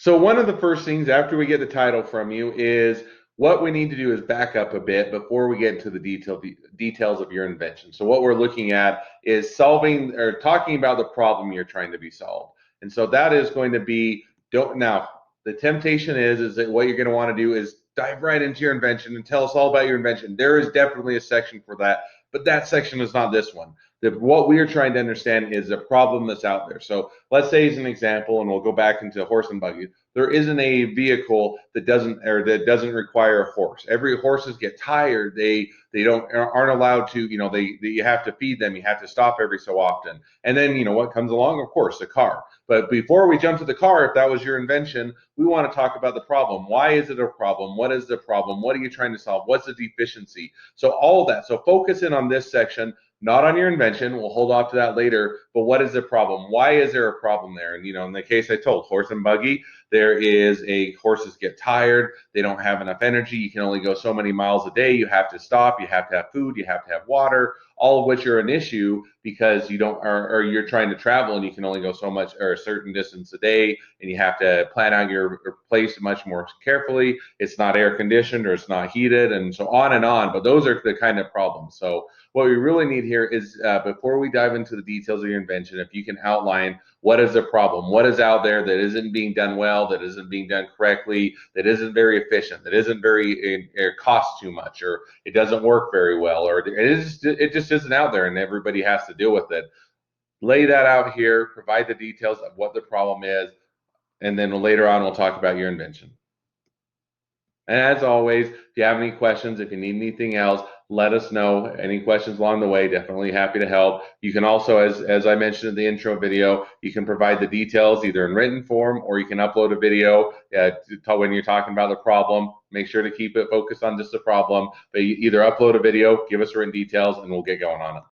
So one of the first things after we get the title from you is what we need to do is back up a bit before we get into the details of your invention. So what we're looking at is solving or talking about the problem you're trying to be solved. And so that is going to be don't now the temptation is that what you're going to want to do is dive right into your invention and tell us all about your invention. There is definitely a section for that, but that section is not this one. What we are trying to understand is a problem that's out there. So let's say as an example, and we'll go back into horse and buggy. There isn't a vehicle that doesn't require a horse. Every horses get tired. They don't aren't allowed to. You have to feed them. You have to stop every so often. And then what comes along, of course, the car. But before we jump to the car, if that was your invention, we want to talk about the problem. Why is it a problem? What is the problem? What are you trying to solve? What's the deficiency? So all of that. So focus in on this section, not on your invention. We'll hold off to that later. But what is the problem? Why is there a problem there? And in the case I told, horse and buggy, horses get tired. They don't have enough energy. You can only go so many miles a day. You have to stop. You have to have food. You have to have water. All of which are an issue because you don't, or you're trying to travel and you can only go so much or a certain distance a day, and you have to plan out your place much more carefully. It's not air conditioned or it's not heated, and so on and on. But those are the kind of problems. So what we really need here is before we dive into the details of your invention, if you can outline what is the problem, what is out there that isn't being done well, that isn't being done correctly, that isn't very efficient, that isn't it costs too much, or it doesn't work very well, or it just isn't out there and everybody has to deal with it. Lay that out here, provide the details of what the problem is, and then later on we'll talk about your invention. And as always, if you have any questions, if you need anything else, let us know. Any questions along the way, definitely happy to help. You can also, as I mentioned in the intro video, you can provide the details either in written form or you can upload a video when you're talking about the problem. Make sure to keep it focused on just the problem, but you either upload a video, give us written details, and we'll get going on it.